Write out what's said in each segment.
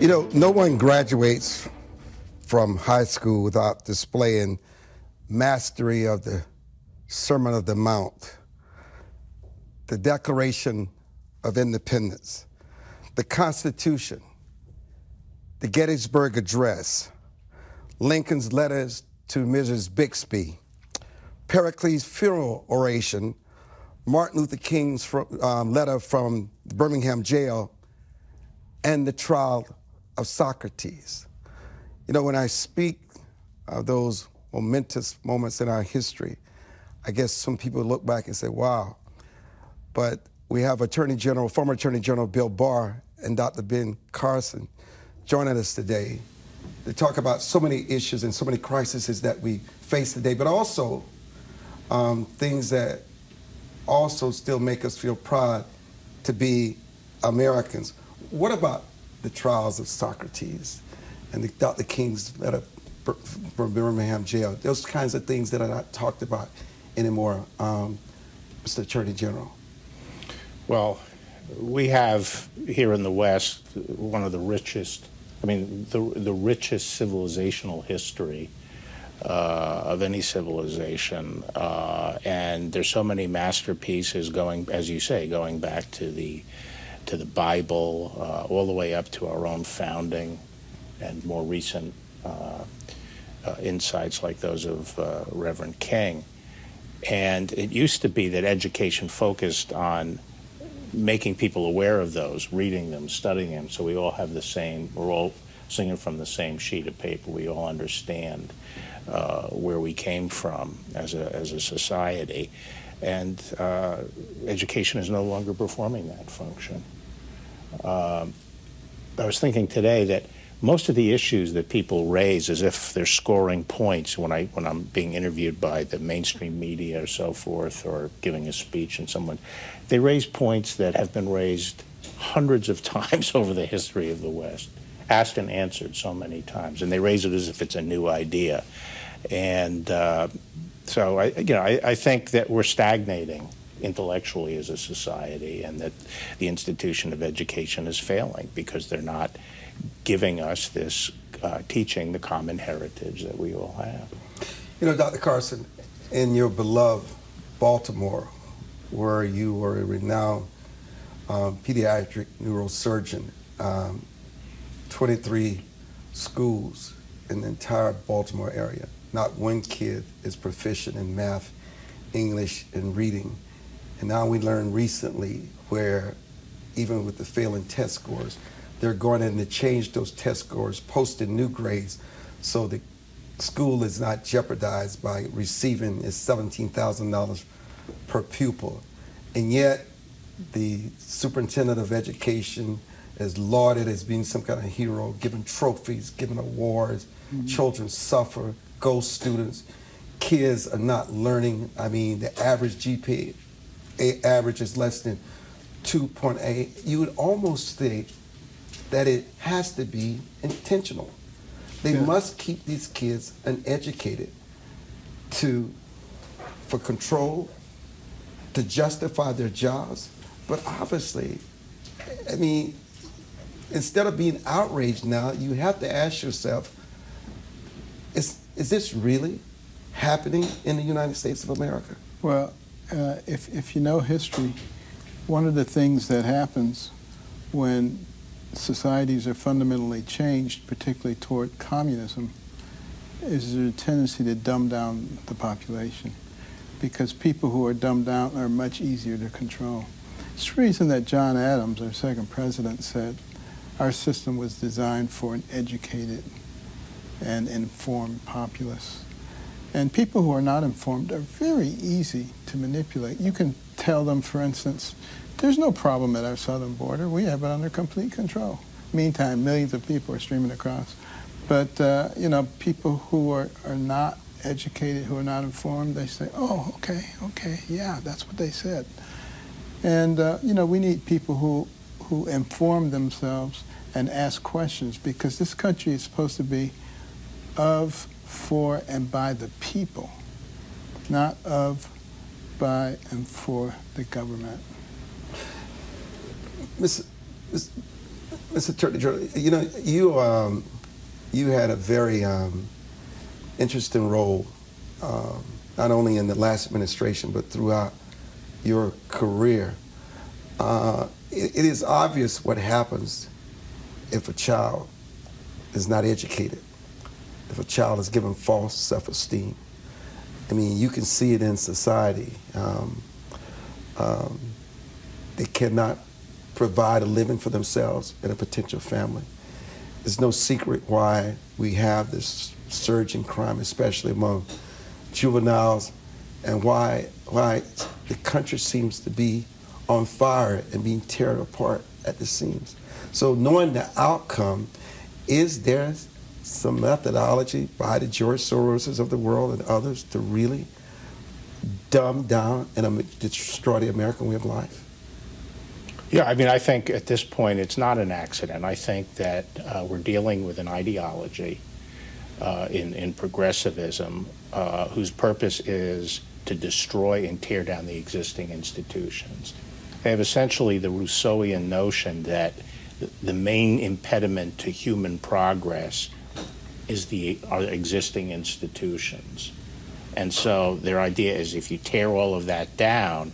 You know, no one graduates from high school without displaying mastery of the Sermon on the Mount, the Declaration of Independence, the Constitution, the Gettysburg Address, Lincoln's letters to Mrs. Bixby, Pericles' funeral oration, Martin Luther King's letter from the Birmingham jail, and the trial of Socrates. You know, when I speak of those momentous moments in our history, I guess some people look back and say, wow. But we have former Attorney General Bill Barr and Dr. Ben Carson joining us today to talk about so many issues and so many crises that we face today, but also things that also still make us feel proud to be Americans. What about the trials of Socrates and Dr. King's letter from Birmingham jail? Those kinds of things that are not talked about anymore, Mr. Attorney General. Well, we have here in the West one of the richest, the richest civilizational history of any civilization, and there's so many masterpieces going, as you say, going back to the Bible, all the way up to our own founding, and more recent insights like those of Reverend King. And it used to be that education focused on making people aware of those, reading them, studying them, so we all have the same, we're all singing from the same sheet of paper. We all understand where we came from as a society. And education is no longer performing that function. I was thinking today that most of the issues that people raise as if they're scoring points when I'm being interviewed by the mainstream media or so forth, or giving a speech, and they raise points that have been raised hundreds of times over the history of the West, asked and answered so many times, and they raise it as if it's a new idea. And so I think that we're stagnating intellectually as a society, and that the institution of education is failing because they're not giving us this teaching, the common heritage that we all have. You know, Dr. Carson, in your beloved Baltimore, where you were a renowned pediatric neurosurgeon, 23 schools in the entire Baltimore area. Not one kid is proficient in math, English, and reading. And now we learned recently where, even with the failing test scores, they're going in to change those test scores, posting new grades, so the school is not jeopardized by receiving its $17,000 per pupil. And yet, the superintendent of education is lauded as being some kind of hero, given trophies, given awards. Mm-hmm. Children suffer, ghost students. Kids are not learning. I mean, the average GPA average is less than 2.8. You would almost think that it has to be intentional. They must keep these kids uneducated for control, to justify their jobs. But obviously, I mean, instead of being outraged now, you have to ask yourself, is this really happening in the United States of America? Well, if you know history, one of the things that happens when societies are fundamentally changed, particularly toward communism, is there a tendency to dumb down the population, because people who are dumbed down are much easier to control. It's the reason that John Adams, our second president, said our system was designed for an educated and informed populace. And people who are not informed are very easy to manipulate. You can tell them, for instance, there's no problem at our southern border. We have it under complete control. Meantime, millions of people are streaming across. But, people who are not educated, who are not informed, they say, oh, okay, yeah, that's what they said. And, we need people who inform themselves and ask questions, because this country is supposed to be of, for, and by the people, not of, by, and for the government. Mr. Attorney General, you know, you had a very interesting role, not only in the last administration, but throughout your career. It is obvious what happens if a child is not educated, if a child is given false self-esteem. I mean, you can see it in society. They cannot provide a living for themselves and a potential family. It's no secret why we have this surge in crime, especially among juveniles, and why the country seems to be on fire and being torn apart at the seams. So knowing the outcome, is there some methodology by the George Soroses of the world and others to really dumb down and destroy the American way of life? Yeah, I mean, I think at this point it's not an accident. I think that we're dealing with an ideology in progressivism whose purpose is to destroy and tear down the existing institutions. They have essentially the Rousseauian notion that the main impediment to human progress is our existing institutions. And so their idea is if you tear all of that down,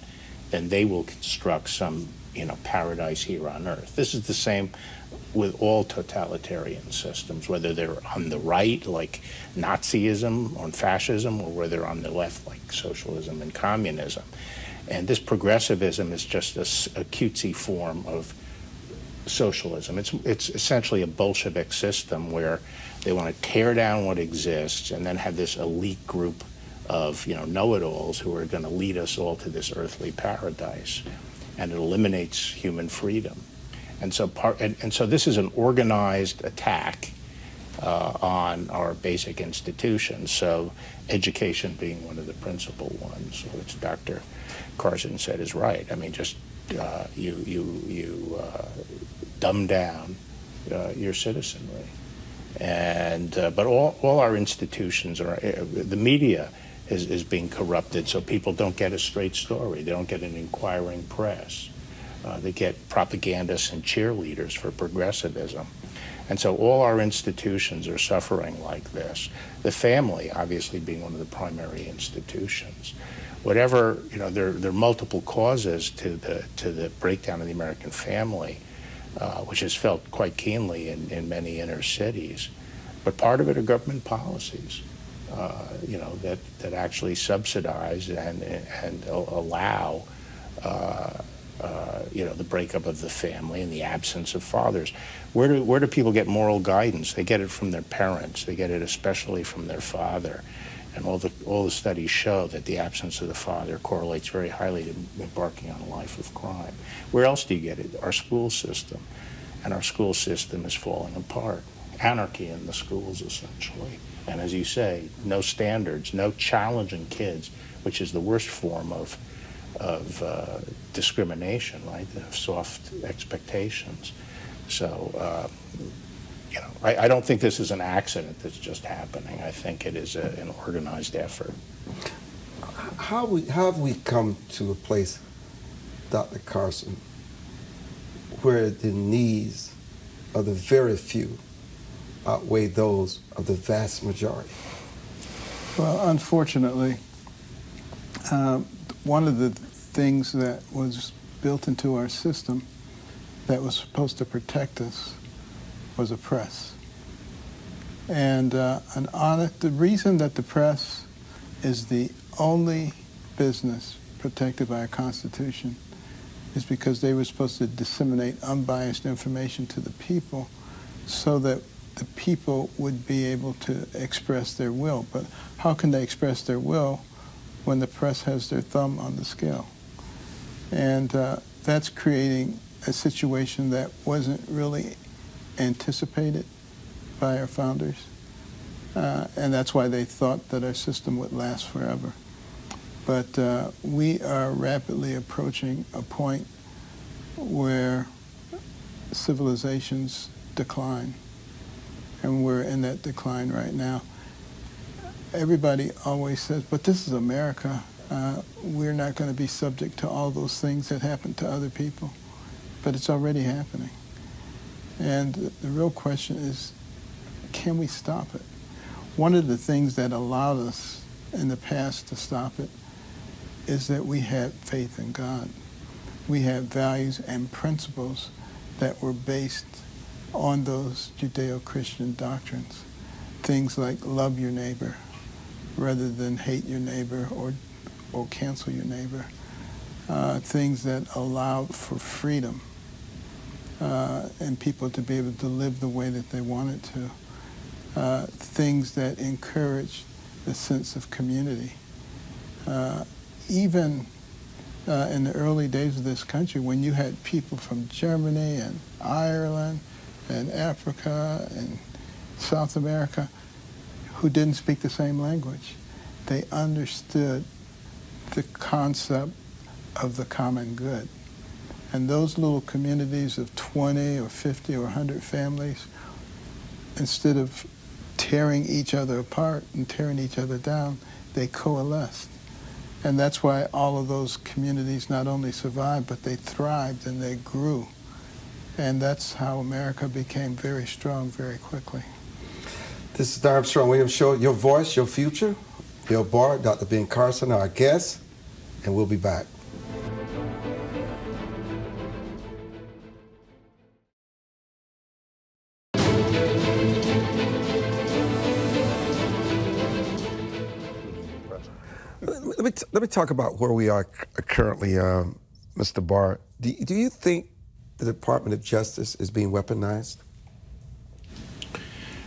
then they will construct some, paradise here on earth. This is the same with all totalitarian systems, whether they're on the right, like Nazism or fascism, or whether on the left, like socialism and communism. And this progressivism is just a cutesy form of socialism. It's essentially a Bolshevik system where they want to tear down what exists and then have this elite group of know-it-alls who are going to lead us all to this earthly paradise, and it eliminates human freedom. And so so this is an organized attack on our basic institutions. So education being one of the principal ones, which Dr. Carson said is right. I mean, just you dumb down your citizenry, and but all our institutions are the media is being corrupted, so people don't get a straight story. They don't get an inquiring press. They get propagandists and cheerleaders for progressivism. And so all our institutions are suffering like this. The family, obviously, being one of the primary institutions. Whatever, there are multiple causes to the breakdown of the American family, which is felt quite keenly in many inner cities. But part of it are government policies. That actually subsidize and allow, the breakup of the family and the absence of fathers. Where do people get moral guidance? They get it from their parents. They get it especially from their father. And all the studies show that the absence of the father correlates very highly to embarking on a life of crime. Where else do you get it? Our school system. And our school system is falling apart. Anarchy in the schools, essentially. And as you say, no standards, no challenging kids, which is the worst form of discrimination, right? The soft expectations. So, I don't think this is an accident that's just happening. I think it is an organized effort. How have we come to a place, Dr. Carson, where the needs of the very few outweigh those of the vast majority? Well, unfortunately, one of the things that was built into our system that was supposed to protect us was a press. And the reason that the press is the only business protected by our Constitution is because they were supposed to disseminate unbiased information to the people so that the people would be able to express their will. But how can they express their will when the press has their thumb on the scale? And that's creating a situation that wasn't really anticipated by our founders. And that's why they thought that our system would last forever. But we are rapidly approaching a point where civilizations decline. And we're in that decline right now. Everybody always says, but this is America. We're not going to be subject to all those things that happen to other people. But it's already happening. And the real question is, can we stop it? One of the things that allowed us in the past to stop it is that we had faith in God. We had values and principles that were based on those Judeo-Christian doctrines. Things like love your neighbor rather than hate your neighbor or cancel your neighbor. Things that allowed for freedom and people to be able to live the way that they wanted to. Things that encouraged the sense of community. Even in the early days of this country, when you had people from Germany and Ireland and Africa and South America who didn't speak the same language, they understood the concept of the common good. And those little communities of 20 or 50 or 100 families, instead of tearing each other apart and tearing each other down, they coalesced. And that's why all of those communities not only survived, but they thrived and they grew. And that's how America became very strong very quickly. This is the Armstrong Williams Show. Your voice, your future. Bill Barr, Dr. Ben Carson, our guests, and we'll be back. Let me talk about where we are currently, Mr. Barr. Do you think the Department of Justice is being weaponized?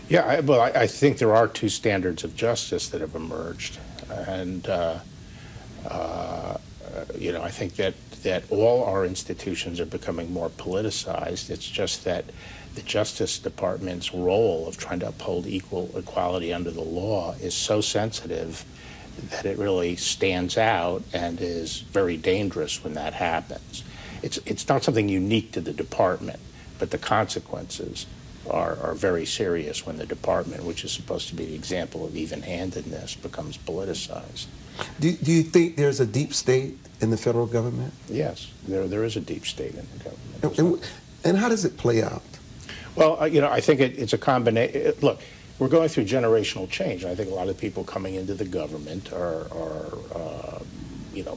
Yeah, I think there are two standards of justice that have emerged, and I think that all our institutions are becoming more politicized. It's just that the Justice Department's role of trying to uphold equality under the law is so sensitive that it really stands out and is very dangerous when that happens. It's not something unique to the department, but the consequences are very serious when the department, which is supposed to be the example of even-handedness, becomes politicized. Do you think there's a deep state in the federal government? Yes, there is a deep state in the government. And how does it play out? Well, I think it's a combination. Look, we're going through generational change. I think a lot of people coming into the government are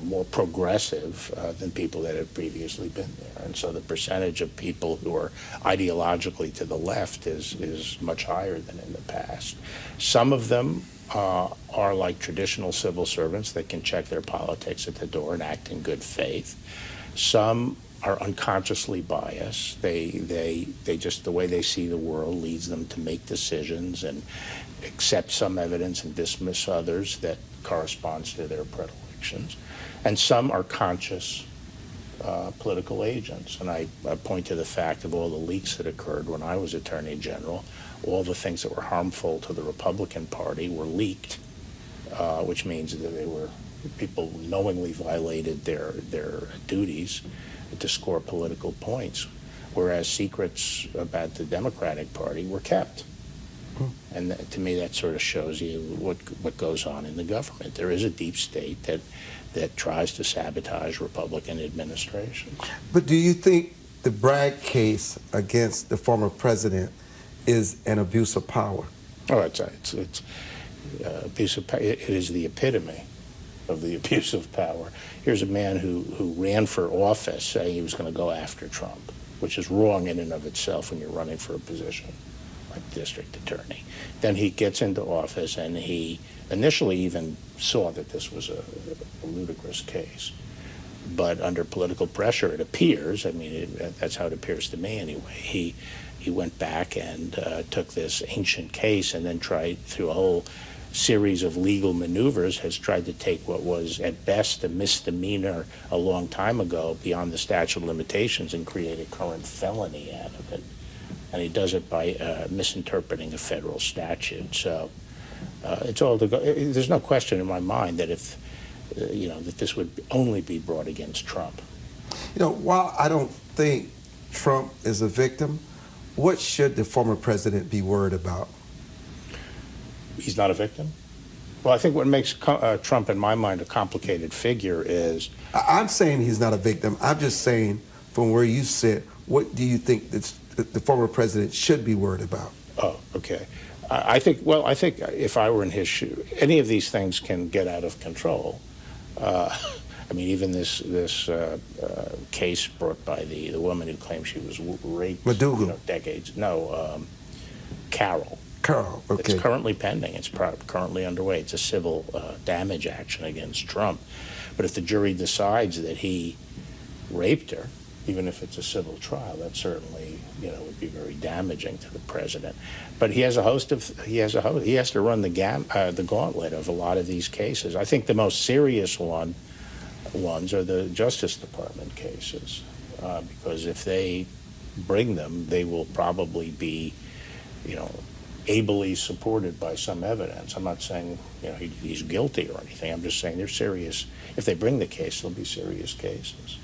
more progressive than people that have previously been there. And so the percentage of people who are ideologically to the left is much higher than in the past. Some of them are like traditional civil servants that can check their politics at the door and act in good faith. Some are unconsciously biased. They just, the way they see the world leads them to make decisions and accept some evidence and dismiss others that corresponds to their predilections. And some are conscious political agents. And I point to the fact of all the leaks that occurred when I was Attorney General. All the things that were harmful to the Republican Party were leaked, which means that people knowingly violated their duties to score political points, whereas secrets about the Democratic Party were kept. And to me, that sort of shows you what goes on in the government. There is a deep state that tries to sabotage Republican administrations. But do you think the Bragg case against the former president is an abuse of power? Oh, it's abuse of power. It is the epitome of the abuse of power. Here's a man who ran for office saying he was going to go after Trump, which is wrong in and of itself when you're running for a position like district attorney. Then he gets into office and he initially even saw that this was a ludicrous case. But under political pressure, it appears, that's how it appears to me anyway, he went back and took this ancient case and then tried through a whole series of legal maneuvers, has tried to take what was at best a misdemeanor a long time ago beyond the statute of limitations and create a current felony out of it. And he does it by misinterpreting a federal statute. So it's all to go. There's no question in my mind that if that this would only be brought against Trump. While I don't think Trump is a victim, what should the former president be worried about? He's not a victim? Well, I think what makes Trump, in my mind, a complicated figure is... I'm saying he's not a victim. I'm just saying, from where you sit, what do you think the former president should be worried about? Oh, okay. I think if I were in his shoe, any of these things can get out of control. I mean, even this case brought by the woman who claimed she was raped, decades. No, Carol. Carol, okay. It's currently pending. It's currently underway. It's a civil damage action against Trump. But if the jury decides that he raped her, even if it's a civil trial, that certainly, would be very damaging to the president. But he has he has to run the gauntlet of a lot of these cases. I think the most serious ones are the Justice Department cases, because if they bring them, they will probably be, ably supported by some evidence. I'm not saying he's guilty or anything. I'm just saying they're serious. If they bring the case, they'll be serious cases.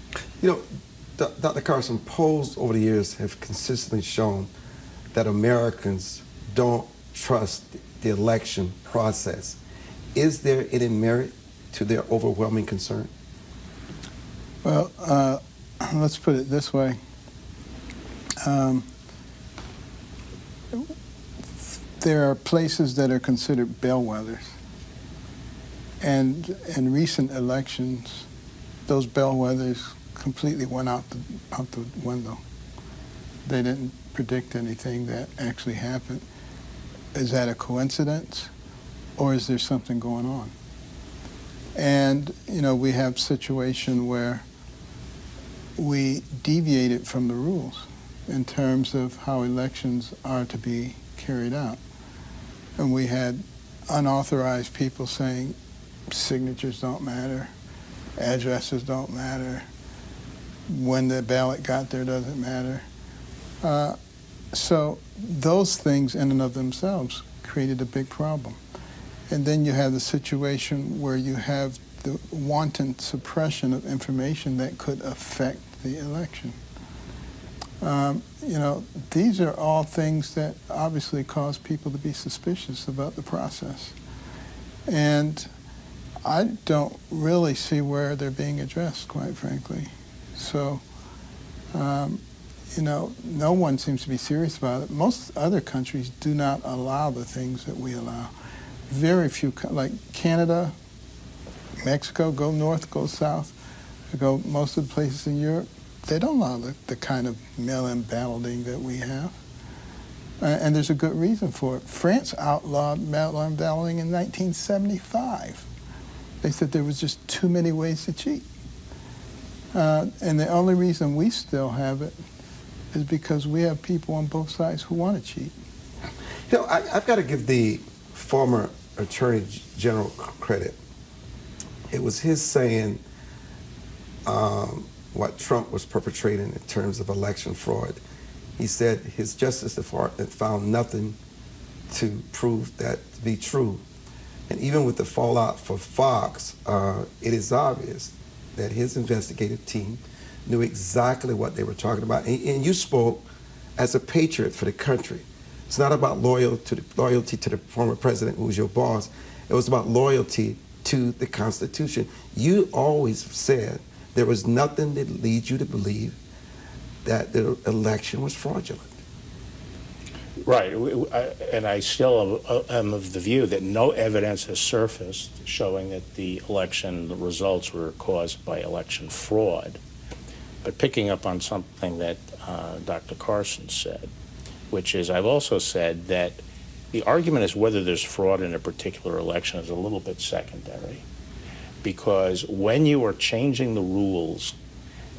Dr. Carson, polls over the years have consistently shown that Americans don't trust the election process. Is there any merit to their overwhelming concern? Well, let's put it this way. There are places that are considered bellwethers. And in recent elections, those bellwethers completely went out the window. They didn't predict anything that actually happened. Is that a coincidence, or is there something going on? And, we have a situation where we deviated from the rules in terms of how elections are to be carried out. And we had unauthorized people saying signatures don't matter, addresses don't matter, when the ballot got there doesn't matter. So those things in and of themselves created a big problem. And then you have the situation where you have the wanton suppression of information that could affect the election. These are all things that obviously cause people to be suspicious about the process. And I don't really see where they're being addressed, quite frankly. So, no one seems to be serious about it. Most other countries do not allow the things that we allow. Very few, like Canada, Mexico, go north, go south, go most of the places in Europe, they don't allow the kind of mail-in balloting that we have. And there's a good reason for it. France outlawed mail-in balloting in 1975. They said there was just too many ways to cheat. And the only reason we still have it is because we have people on both sides who want to cheat. I've got to give the former Attorney General credit. It was his saying what Trump was perpetrating in terms of election fraud. He said his Justice Department found nothing to prove that to be true. And even with the fallout for Fox, it is obvious that his investigative team knew exactly what they were talking about. And you spoke as a patriot for the country. It's not about loyalty to the former president who was your boss. It was about loyalty to the Constitution. You always said there was nothing that leads you to believe that the election was fraudulent. Right, and I still am of the view that no evidence has surfaced showing that the election results were caused by election fraud. But picking up on something that Dr. Carson said, which is I've also said that the argument is whether there's fraud in a particular election is a little bit secondary, because when you are changing the rules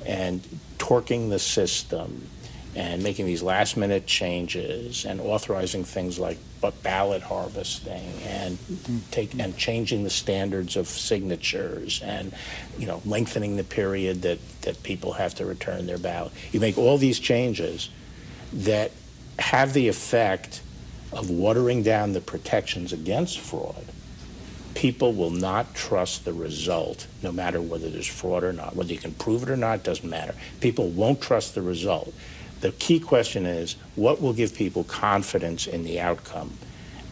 and torquing the system and making these last-minute changes and authorizing things like ballot harvesting and changing the standards of signatures and lengthening the period that people have to return their ballot. You make all these changes that have the effect of watering down the protections against fraud. People will not trust the result, no matter whether there's fraud or not. Whether you can prove it or not doesn't matter. People won't trust the result. The key question is, what will give people confidence in the outcome?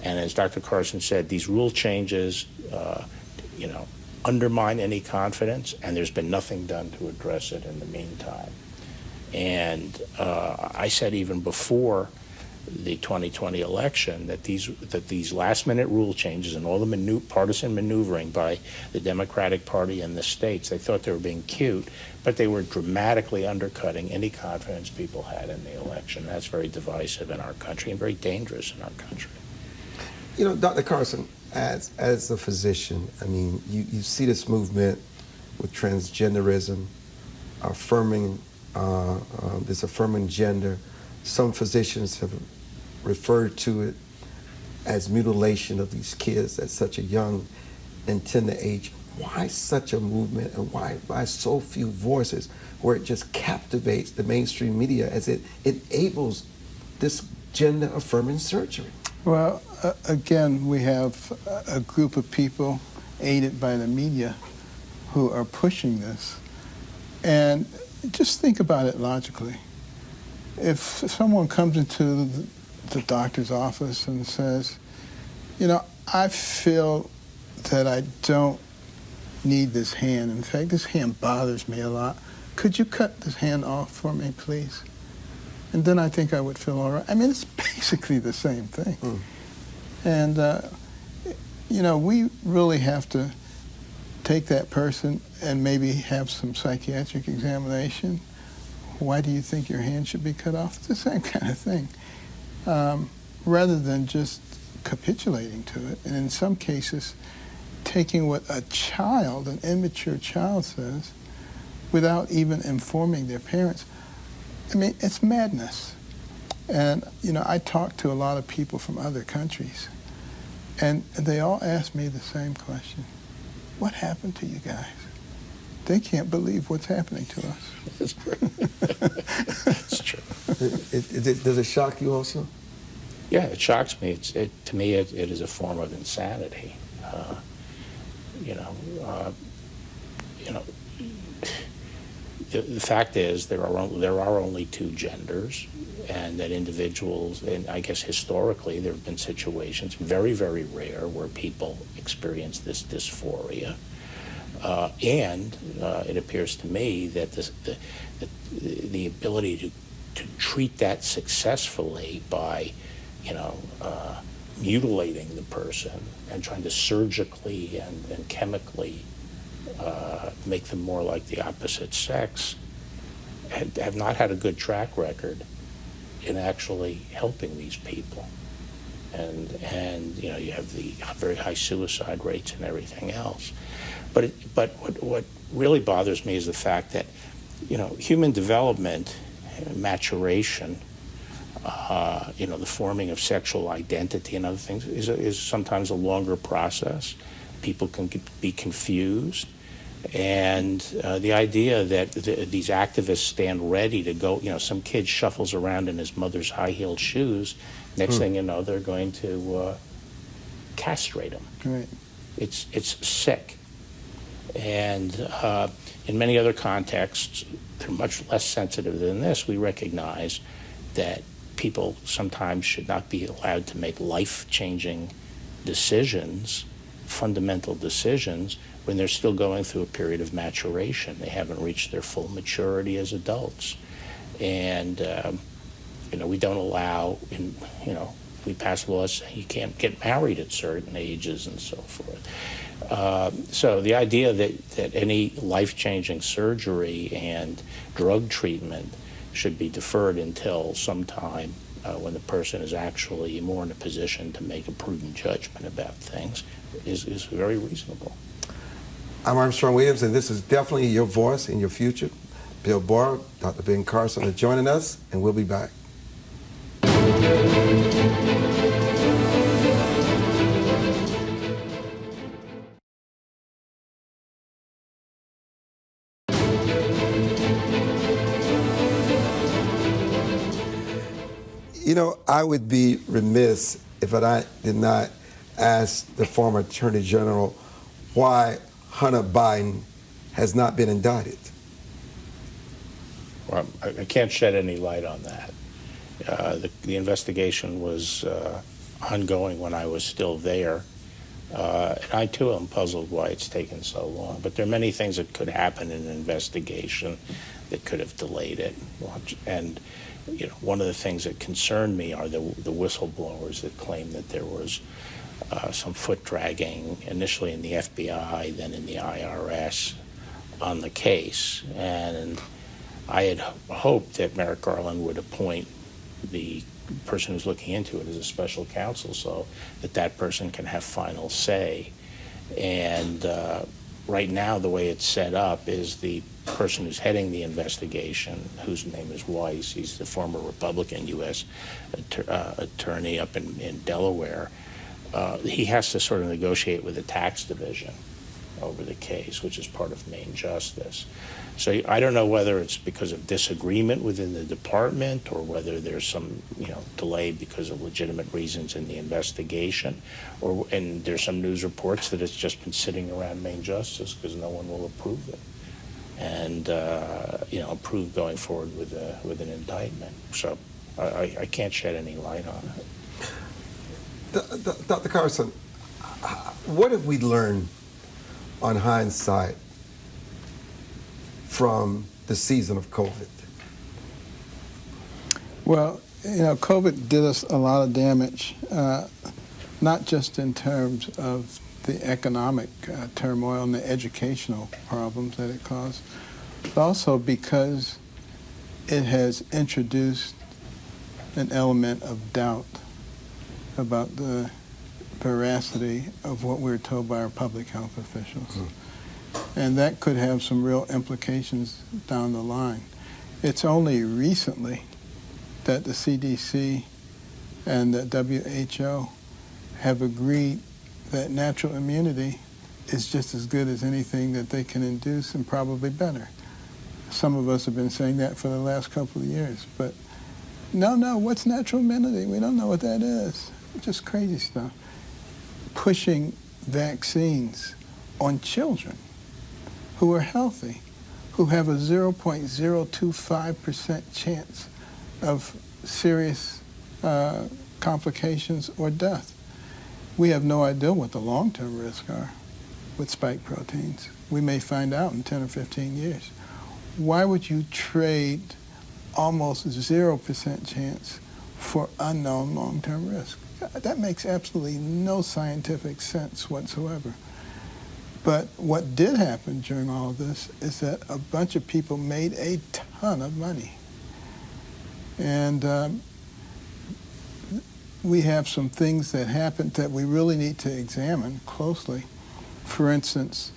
And as Dr. Carson said, these rule changes, undermine any confidence, and there's been nothing done to address it in the meantime. And I said even before the 2020 election that these last-minute rule changes and all the partisan maneuvering by the Democratic Party in the states, they thought they were being cute, but they were dramatically undercutting any confidence people had in the election. That's very divisive in our country and very dangerous in our country. You know, Dr. Carson, as a physician, I mean, you see this movement with transgenderism, affirming gender. Some physicians have referred to it as mutilation of these kids at such a young and tender age. Why such a movement, and why so few voices where it just captivates the mainstream media as it enables this gender-affirming surgery? Well, again, we have a group of people aided by the media who are pushing this. And just think about it logically. If someone comes into the doctor's office and says, you know, I feel that I don't need this hand. In fact, this hand bothers me a lot. Could you cut this hand off for me, please? And then I think I would feel all right. I mean, it's basically the same thing. And, you know, we really have to take that person and maybe have some psychiatric examination. Why do you think your hand should be cut off? It's the same kind of thing. Rather than just capitulating to it, and in some cases, taking what a child, an immature child says, without even informing their parents. I mean, it's madness. And, you know, I talk to a lot of people from other countries, and they all ask me the same question. What happened to you guys? They can't believe what's happening to us. It's true. It's true. Does it shock you also? Yeah, it shocks me. To me, it is a form of insanity. The fact is there are only two genders, and that individuals, and I guess historically there have been situations, very, very rare, where people experience this dysphoria. And it appears to me that the ability to treat that successfully by, mutilating the person and trying to surgically and chemically make them more like the opposite sex have not had a good track record in actually helping these people. And you know, you have the very high suicide rates and everything else. But what really bothers me is the fact that, you know, human development, maturation, the forming of sexual identity and other things is sometimes a longer process. People can be confused. And the idea that these activists stand ready to go, some kid shuffles around in his mother's high-heeled shoes, next thing you know, they're going to castrate him. Right. It's sick. And in many other contexts, they're much less sensitive than this. We recognize that people sometimes should not be allowed to make life-changing decisions, fundamental decisions, when they're still going through a period of maturation. They haven't reached their full maturity as adults. And, we don't allow, we pass laws saying you can't get married at certain ages and so forth. So the idea that any life-changing surgery and drug treatment should be deferred until some time when the person is actually more in a position to make a prudent judgment about things is very reasonable. I'm Armstrong Williams, and this is definitely your voice in your future. Bill Barr, Dr. Ben Carson are joining us, and we'll be back. I would be remiss if I did not ask the former Attorney General why Hunter Biden has not been indicted. Well, I can't shed any light on that. The investigation was ongoing when I was still there. And I, too, am puzzled why it's taken so long. But there are many things that could happen in an investigation that could have delayed it. And one of the things that concern me are the whistleblowers that claim that there was some foot dragging, initially in the FBI, then in the IRS, on the case. And I had hoped that Merrick Garland would appoint the person who's looking into it as a special counsel so that person can have final say. And right now, the way it's set up is the person who's heading the investigation, whose name is Weiss, he's the former Republican U.S. attorney up in Delaware, he has to sort of negotiate with the tax division over the case, which is part of Main Justice. So I don't know whether it's because of disagreement within the department or whether there's some delay because of legitimate reasons in the investigation, and there's some news reports that it's just been sitting around Main Justice because no one will approve it and approve going forward with an indictment. So I can't shed any light on it. Dr. Carson, what have we learned on hindsight from the season of COVID? Well, COVID did us a lot of damage, not just in terms of the economic turmoil and the educational problems that it caused, but also because it has introduced an element of doubt about the veracity of what we're told by our public health officials. And that could have some real implications down the line. It's only recently that the CDC and the WHO have agreed that natural immunity is just as good as anything that they can induce, and probably better. Some of us have been saying that for the last couple of years, but no, what's natural immunity? We don't know what that is. Just crazy stuff. Pushing vaccines on children who are healthy, who have a 0.025% chance of serious complications or death. We have no idea what the long-term risks are with spike proteins. We may find out in 10 or 15 years. Why would you trade almost 0% chance for unknown long-term risk? That makes absolutely no scientific sense whatsoever. But what did happen during all of this is that a bunch of people made a ton of money. And we have some things that happened that we really need to examine closely. For instance,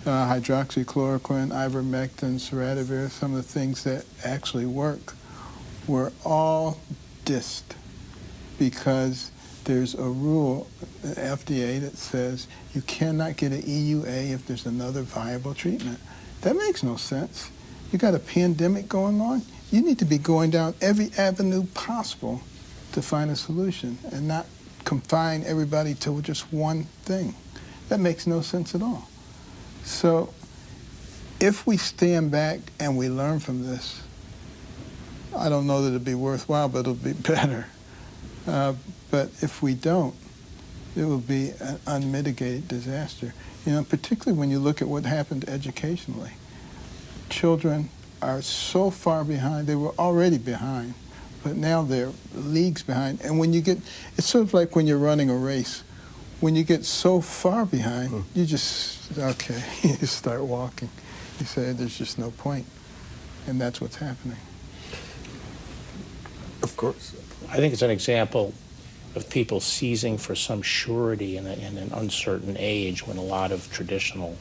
hydroxychloroquine, ivermectin, ciradivir, some of the things that actually work were all dissed because there's a rule at FDA that says you cannot get an EUA if there's another viable treatment. That makes no sense. You got a pandemic going on. You need to be going down every avenue possible to find a solution and not confine everybody to just one thing. That makes no sense at all. So if we stand back and we learn from this, I don't know that it'll be worthwhile, but it'll be better. But if we don't, it will be an unmitigated disaster. Particularly when you look at what happened educationally. Children are so far behind. They were already behind, but now they're leagues behind. And when you get, it's sort of like when you're running a race. When you get so far behind, you just, okay, you just start walking. You say, there's just no point. And that's what's happening. Of course. I think it's an example of people seizing for some surety in an uncertain age when a lot of traditional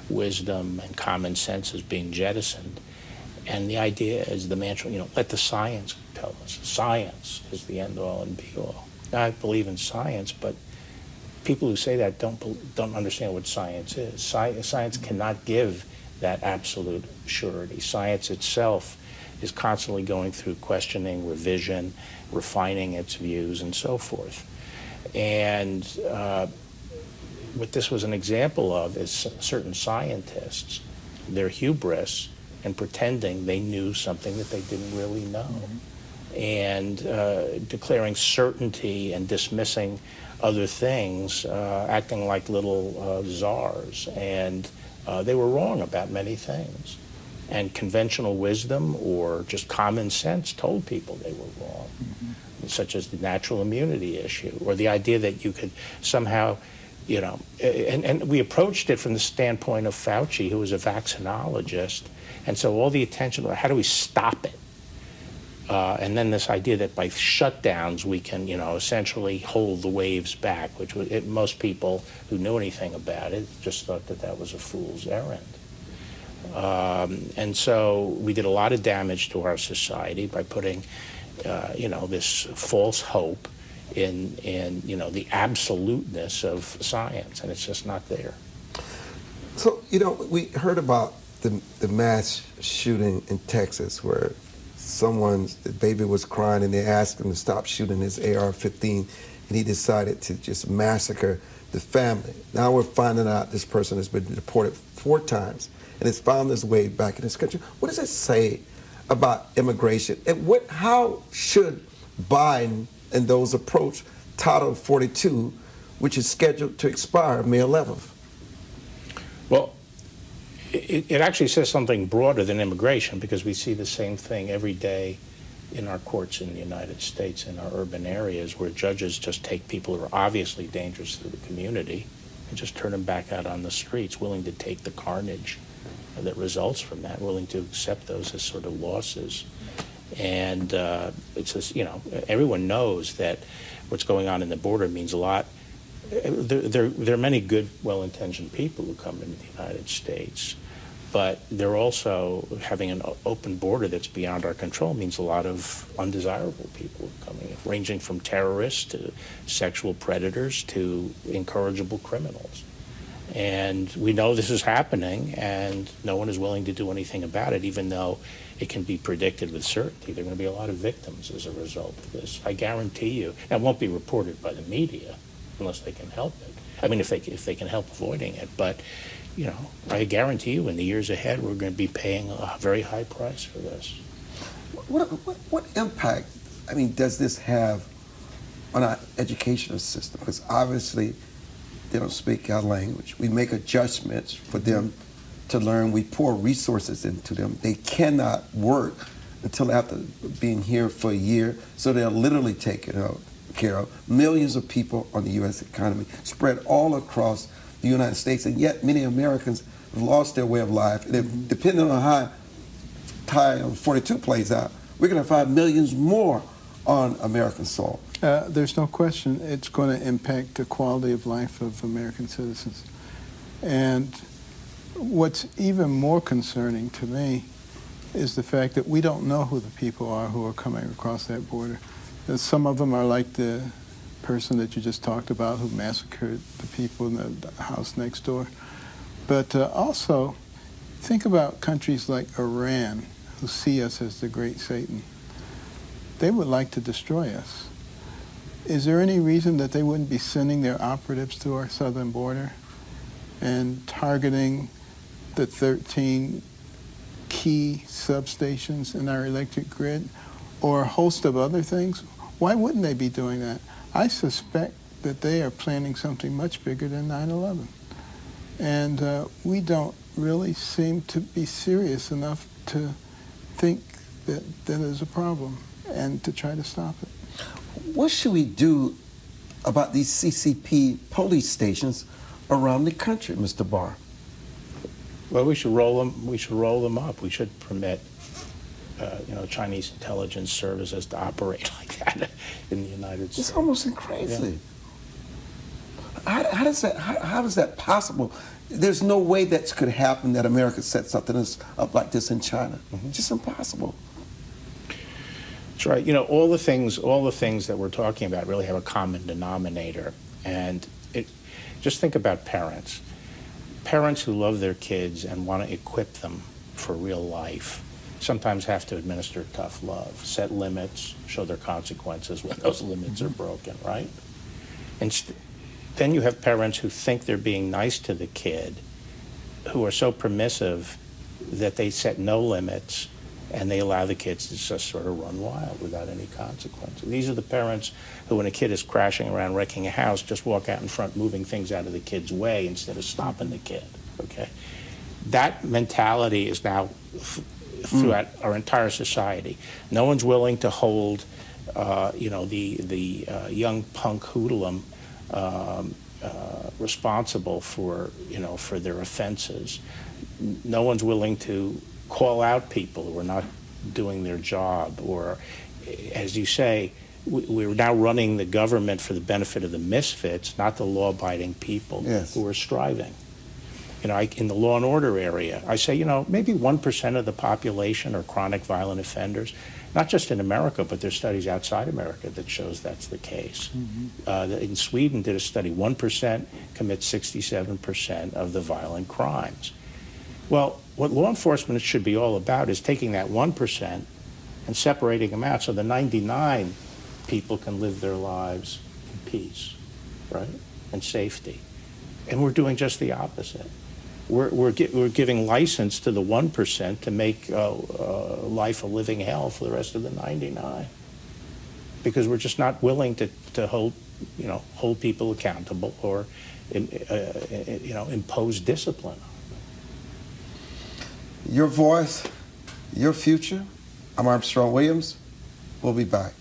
wisdom and common sense is being jettisoned. And the idea is the mantra, let the science tell us. Science is the end-all and be-all. Now, I believe in science, but people who say that don't understand what science is. Science cannot give that absolute surety. Science itself is constantly going through questioning, revision, refining its views, and so forth. And what this was an example of is certain scientists, their hubris, and pretending they knew something that they didn't really know, and declaring certainty and dismissing other things, acting like little czars. And they were wrong about many things. And conventional wisdom or just common sense told people they were wrong, such as the natural immunity issue, or the idea that you could somehow, you know, and we approached it from the standpoint of Fauci, who was a vaccinologist. And so all the attention, how do we stop it? And then this idea that by shutdowns we can, you know, essentially hold the waves back, which most people who knew anything about it just thought that that was a fool's errand. And so we did a lot of damage to our society by putting, you know, this false hope in you know, the absoluteness of science, and it's just not there. So, you know, we heard about the mass shooting in Texas where the baby was crying and they asked him to stop shooting his AR-15 and he decided to just massacre the family. Now we're finding out this person has been deported 4 times and has found his way back in this country. What does it say about immigration? And how should Biden and those approach Title 42, which is scheduled to expire May 11th? Well, it actually says something broader than immigration, because we see the same thing every day in our courts in the United States, in our urban areas, where judges just take people who are obviously dangerous to the community and just turn them back out on the streets, willing to take the carnage that results from that, willing to accept those as sort of losses. And it's just, you know, everyone knows that what's going on in the border means a lot. There are many good, well-intentioned people who come into the United States, but they're also having an open border that's beyond our control means a lot of undesirable people coming in, ranging from terrorists to sexual predators to incorrigible criminals. And we know this is happening, and no one is willing to do anything about it, even though it can be predicted with certainty. There are going to be a lot of victims as a result of this. I guarantee you. Now, it won't be reported by the media unless they can help it. I mean, if they can help avoiding it. But, you know, I guarantee you in the years ahead, we're going to be paying a very high price for this. What impact, I mean, does this have on our educational system? Because obviously they don't speak our language. We make adjustments for them to learn. We pour resources into them. They cannot work until after being here for a year, so they're literally taken care of. Millions of people on the U.S. economy spread all across the United States, and yet many Americans have lost their way of life. And depending on how Title 42 plays out, we're going to find millions more on American soil. There's no question it's going to impact the quality of life of American citizens. And what's even more concerning to me is the fact that we don't know who the people are who are coming across that border. Some of them are like the person that you just talked about who massacred the people in the house next door. But also, think about countries like Iran, who see us as the great Satan. They would like to destroy us. Is there any reason that they wouldn't be sending their operatives to our southern border and targeting the 13 key substations in our electric grid, or a host of other things? Why wouldn't they be doing that? I suspect that they are planning something much bigger than 9/11. And we don't really seem to be serious enough to think that that is a problem and to try to stop it. What should we do about these CCP police stations around the country, Mr. Barr? Well, we should roll them. We should roll them up. We should permit, you know, Chinese intelligence services to operate like that in the United States. It's almost crazy. Yeah. How is that possible? There's no way that could happen, that America set something up like this in China. Mm-hmm. Just impossible. That's right. You know, all the things that we're talking about really have a common denominator. And just think about parents. Parents who love their kids and want to equip them for real life sometimes have to administer tough love, set limits, show their consequences when those limits are broken, right? And then you have parents who think they're being nice to the kid, who are so permissive that they set no limits and they allow the kids to just sort of run wild without any consequence. And these are the parents who, when a kid is crashing around, wrecking a house, just walk out in front, moving things out of the kid's way instead of stopping the kid, okay? That mentality is now throughout our entire society. No one's willing to hold, the young punk hoodlum responsible for, for their offenses. No one's willing to call out people who are not doing their job, or, as you say, we're now running the government for the benefit of the misfits, not the law-abiding people who are striving. In the law and order area, I say, maybe 1% of the population are chronic violent offenders, not just in America, but there's studies outside America that shows that's the case. In Sweden did a study, 1% commit 67% of the violent crimes. Well, what law enforcement should be all about is taking that 1% and separating them out so the 99 people can live their lives in peace, right, and safety. And we're doing just the opposite. We're giving license to the 1% to make life a living hell for the rest of the 99, because we're just not willing to hold people accountable or impose discipline. Your voice, your future. I'm Armstrong Williams. We'll be back.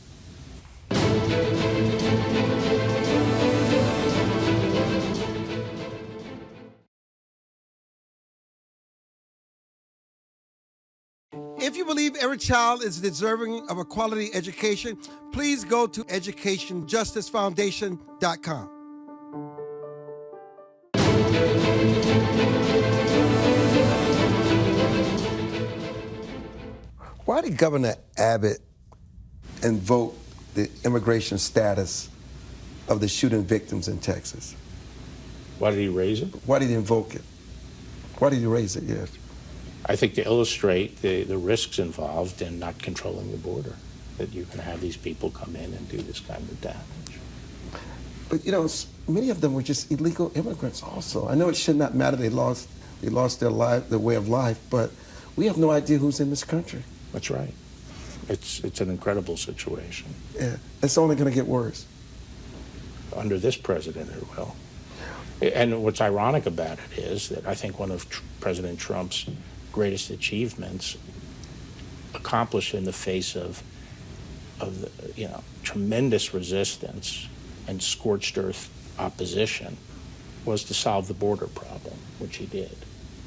If you believe every child is deserving of a quality education, please go to educationjusticefoundation.com. Why did Governor Abbott invoke the immigration status of the shooting victims in Texas? Why did he raise it? Why did he invoke it? Why did he raise it, yes? I think to illustrate the risks involved in not controlling the border, that you can have these people come in and do this kind of damage. But many of them were just illegal immigrants also. I know it should not matter they lost their way of life, but we have no idea who's in this country. That's right. It's an incredible situation. Yeah, it's only going to get worse. Under this president, it will. And what's ironic about it is that I think one of President Trump's greatest achievements, accomplished in the face of tremendous resistance and scorched earth opposition, was to solve the border problem, which he did.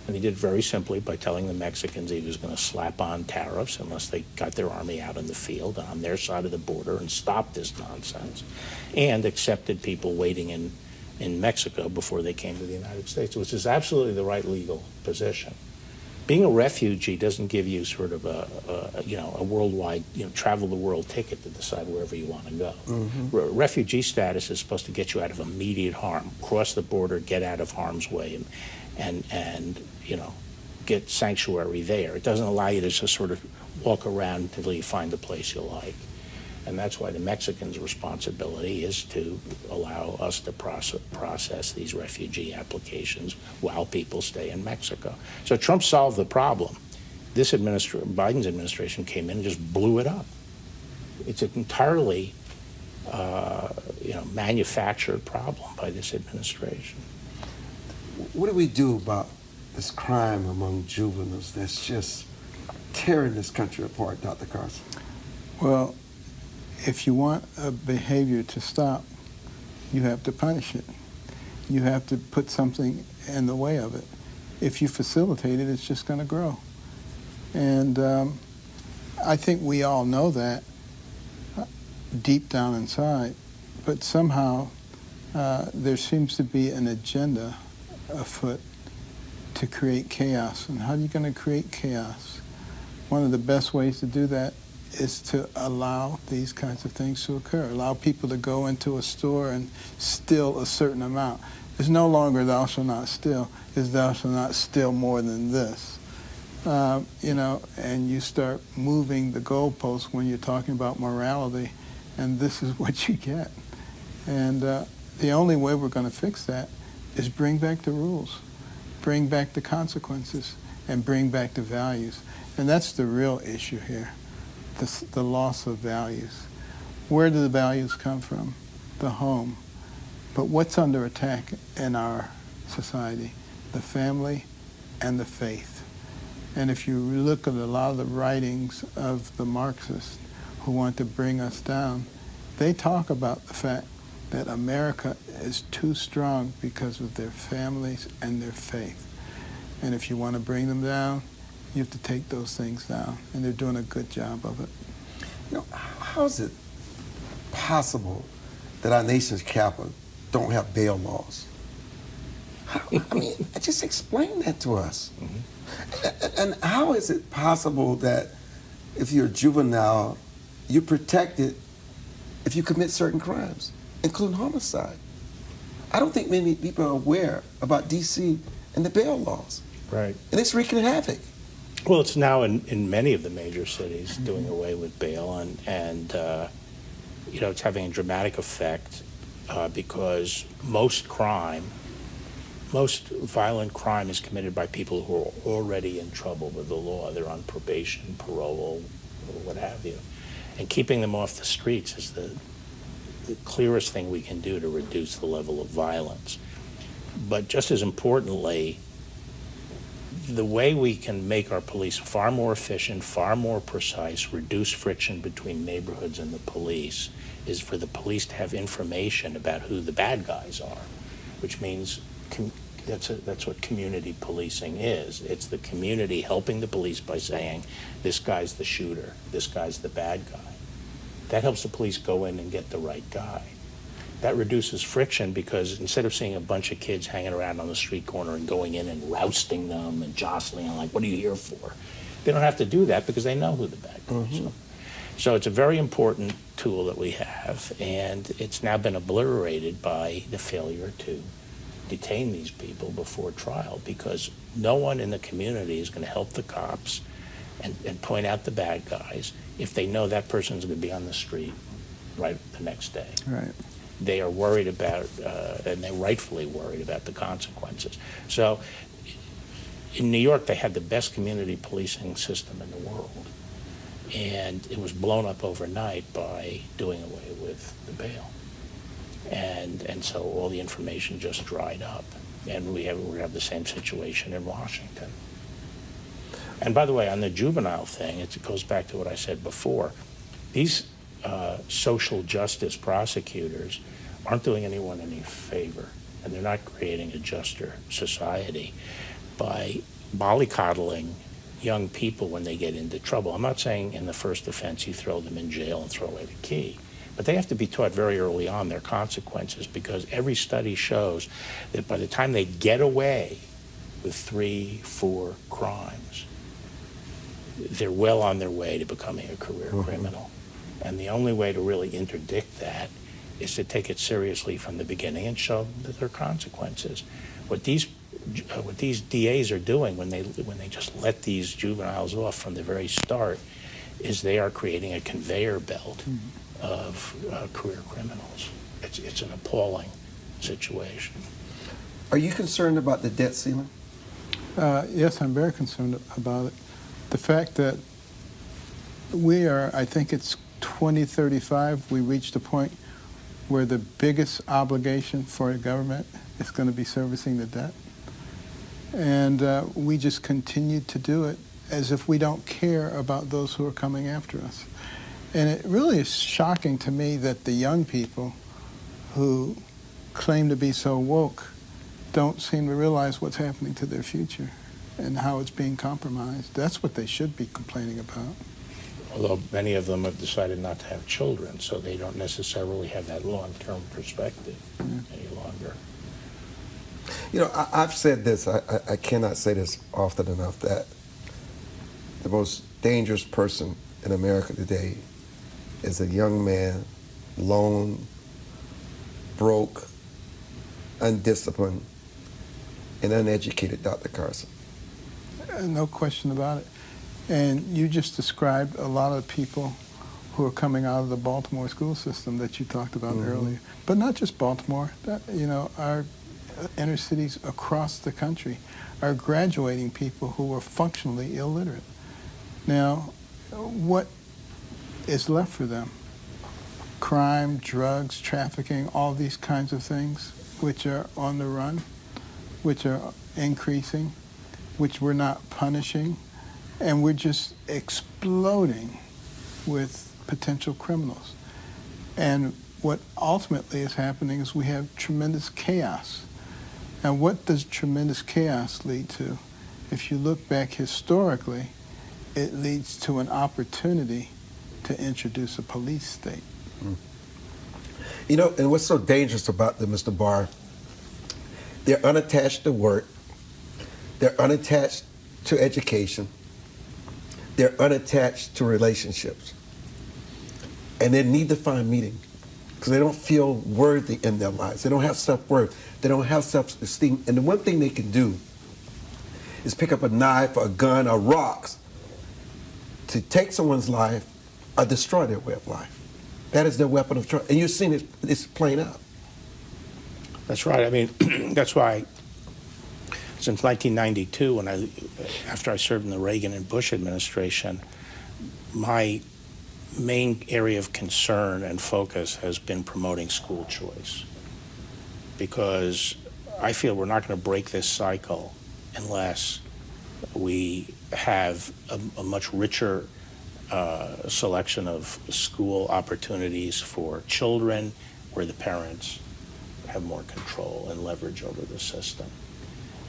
And he did very simply by telling the Mexicans he was going to slap on tariffs unless they got their army out in the field on their side of the border and stopped this nonsense, and accepted people waiting in Mexico before they came to the United States, which is absolutely the right legal position. Being a refugee doesn't give you sort of a worldwide, travel the world ticket to decide wherever you want to go. Mm-hmm. Refugee status is supposed to get you out of immediate harm, cross the border, get out of harm's way, and get sanctuary there. It doesn't allow you to just sort of walk around until you find a place you like. And that's why the Mexicans' responsibility is to allow us to process these refugee applications while people stay in Mexico. So Trump solved the problem. Biden's administration came in and just blew it up. It's an entirely manufactured problem by this administration. What do we do about this crime among juveniles that's just tearing this country apart, Dr. Carson? Well, if you want a behavior to stop, you have to punish it. You have to put something in the way of it. If you facilitate it, it's just going to grow. And I think we all know that deep down inside, but somehow there seems to be an agenda afoot to create chaos. And how are you going to create chaos? One of the best ways to do that is to allow these kinds of things to occur. Allow people to go into a store and steal a certain amount. It's no longer thou shalt not steal, it's thou shalt not steal more than this. And you start moving the goalposts when you're talking about morality, and this is what you get. And the only way we're going to fix that is bring back the rules, bring back the consequences, and bring back the values. And that's the real issue here, the loss of values. Where do the values come from? The home. But what's under attack in our society? The family and the faith. And if you look at a lot of the writings of the Marxists who want to bring us down, they talk about the fact that America is too strong because of their families and their faith. And if you want to bring them down, you have to take those things down. And they're doing a good job of it. You know, how is it possible that our nation's capital don't have bail laws? I mean, just explain that to us. Mm-hmm. And how is it possible that if you're a juvenile, you're protected if you commit certain crimes, including homicide? I don't think many people are aware about D.C. and the bail laws. Right. And it's wreaking havoc. Well, it's now in many of the major cities doing away with bail, and you know, it's having a dramatic effect because most violent crime is committed by people who are already in trouble with the law. They're on probation, parole, or what have you. And keeping them off the streets is the clearest thing we can do to reduce the level of violence. But just as importantly, the way we can make our police far more efficient, far more precise, reduce friction between neighborhoods and the police, is for the police to have information about who the bad guys are, which means that's what community policing is. It's the community helping the police by saying, this guy's the shooter, this guy's the bad guy. That helps the police go in and get the right guy. That reduces friction because instead of seeing a bunch of kids hanging around on the street corner and going in and rousting them and jostling and like, what are you here for? They don't have to do that because they know who the bad guys are. So it's a very important tool that we have, and it's now been obliterated by the failure to detain these people before trial because no one in the community is going to help the cops and point out the bad guys if they know that person's going to be on the street right the next day. Right. They are worried about, and they're rightfully worried about the consequences. So in New York, they had the best community policing system in the world. And it was blown up overnight by doing away with the bail. And so all the information just dried up. And we have the same situation in Washington. And by the way, on the juvenile thing, it goes back to what I said before. These social justice prosecutors aren't doing anyone any favor, and they're not creating a juster society by mollycoddling young people when they get into trouble. I'm not saying in the first offense you throw them in jail and throw away the key, but they have to be taught very early on their consequences because every study shows that by the time they get away with 3, 4 crimes, they're well on their way to becoming a career criminal. And the only way to really interdict that is to take it seriously from the beginning and show that there are consequences. What these DAs are doing when they just let these juveniles off from the very start is they are creating a conveyor belt of career criminals. It's an appalling situation. Are you concerned about the debt ceiling? Yes, I'm very concerned about it. The fact that we are, I think it's 2035, we reached a point where the biggest obligation for the government is going to be servicing the debt. And we just continue to do it as if we don't care about those who are coming after us. And it really is shocking to me that the young people who claim to be so woke don't seem to realize what's happening to their future and how it's being compromised. That's what they should be complaining about. Although many of them have decided not to have children, so they don't necessarily have that long-term perspective any longer. You know, I've said this, I cannot say this often enough, that the most dangerous person in America today is a young man, lone, broke, undisciplined, and uneducated Dr. Carson. No question about it. And you just described a lot of people who are coming out of the Baltimore school system that you talked about earlier. But not just Baltimore, you know, our inner cities across the country are graduating people who are functionally illiterate. Now, what is left for them? Crime, drugs, trafficking, all these kinds of things, which are on the run, which are increasing, which we're not punishing, and we're just exploding with potential criminals. And what ultimately is happening is we have tremendous chaos. Now, what does tremendous chaos lead to? If you look back historically, it leads to an opportunity to introduce a police state. You know, and what's so dangerous about them, Mr. Barr, they're unattached to work, they're unattached to education, they're unattached to relationships. And they need to find meaning because they don't feel worthy in their lives. They don't have self-worth. They don't have self-esteem. And the one thing they can do is pick up a knife or a gun or rocks to take someone's life or destroy their way of life. That is their weapon of choice. And you're seeing it, it's playing out. That's right. I mean, that's why since 1992, after I served in the Reagan and Bush administration, my main area of concern and focus has been promoting school choice, because I feel we're not going to break this cycle unless we have a much richer selection of school opportunities for children where the parents have more control and leverage over the system.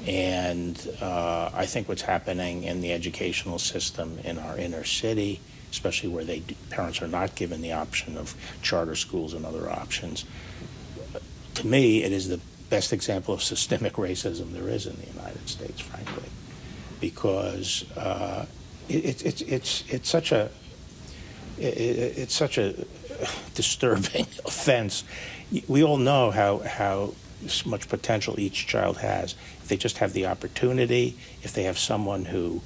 And I think what's happening in the educational system in our inner city, especially where parents are not given the option of charter schools and other options, to me, it is the best example of systemic racism there is in the United States, frankly, because it's such a disturbing offense. We all know how much potential each child has if they just have the opportunity, if they have someone who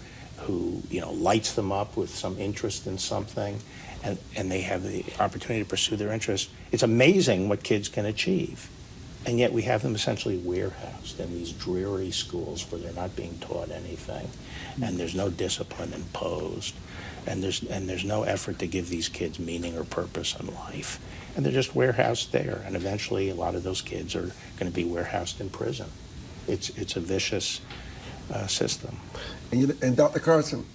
lights them up with some interest in something, and they have the opportunity to pursue their interest. It's amazing what kids can achieve. And yet we have them essentially warehoused in these dreary schools where they're not being taught anything, and there's no discipline imposed, and there's no effort to give these kids meaning or purpose in life. And they're just warehoused there, and eventually a lot of those kids are going to be warehoused in prison. It's a vicious system. And Dr. Carson,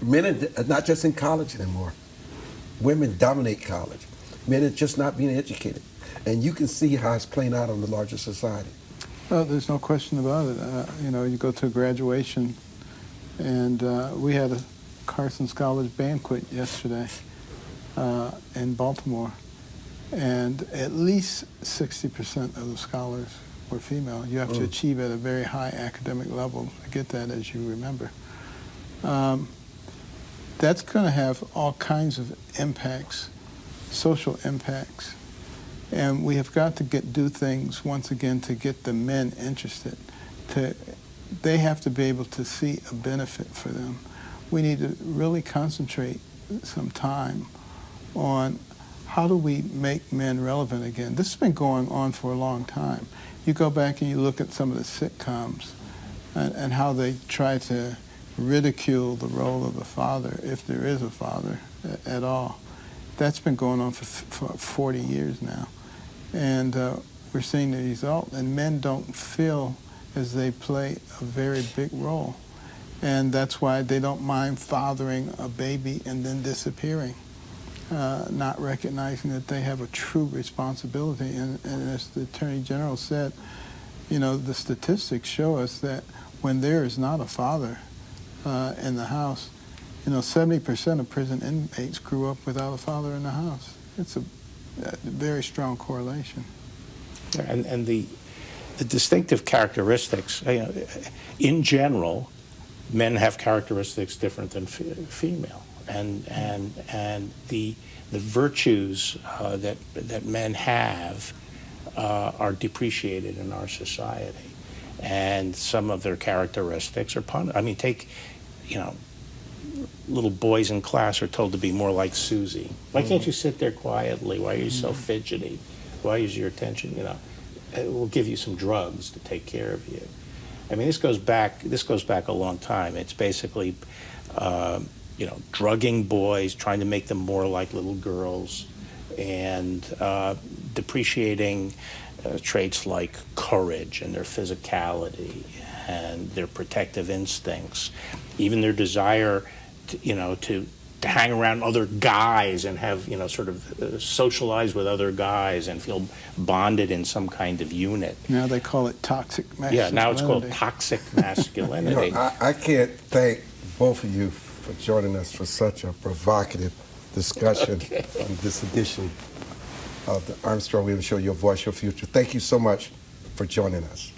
men are not just in college anymore. Women dominate college. Men are just not being educated. And you can see how it's playing out on the larger society. Well, there's no question about it. You go to a graduation, and we had a Carson Scholars banquet yesterday in Baltimore, and at least 60% of the scholars were female. You have to achieve at a very high academic level to get that, as you remember. That's going to have all kinds of impacts, social impacts. And we have got to do things, once again, to get the men interested. They have to be able to see a benefit for them. We need to really concentrate some time on how do we make men relevant again. This has been going on for a long time. You go back and you look at some of the sitcoms and how they try to ridicule the role of the father, if there is a father at all. That's been going on for 40 years now. And we're seeing the result. And men don't feel as they play a very big role. And that's why they don't mind fathering a baby and then disappearing, not recognizing that they have a true responsibility. And as the Attorney General said, the statistics show us that when there is not a father in the house, 70% of prison inmates grew up without a father in the house. It's a very strong correlation. And the distinctive characteristics, in general, men have characteristics different than female, and the virtues that men have are depreciated in our society, and some of their characteristics are punished. I mean, take, little boys in class are told to be more like Susie. Why can't you sit there quietly? Why are you so fidgety? Why is your attention, we'll give you some drugs to take care of you. I mean, this goes back a long time. It's basically drugging boys, trying to make them more like little girls, and depreciating traits like courage and their physicality and their protective instincts, even their desire to hang around other guys and have, sort of socialize with other guys and feel bonded in some kind of unit. Now they call it toxic masculinity. Yeah, now it's called toxic masculinity. I can't thank both of you for joining us for such a provocative discussion on this edition of the Armstrong Williams Show, Your Voice, Your Future. Thank you so much for joining us.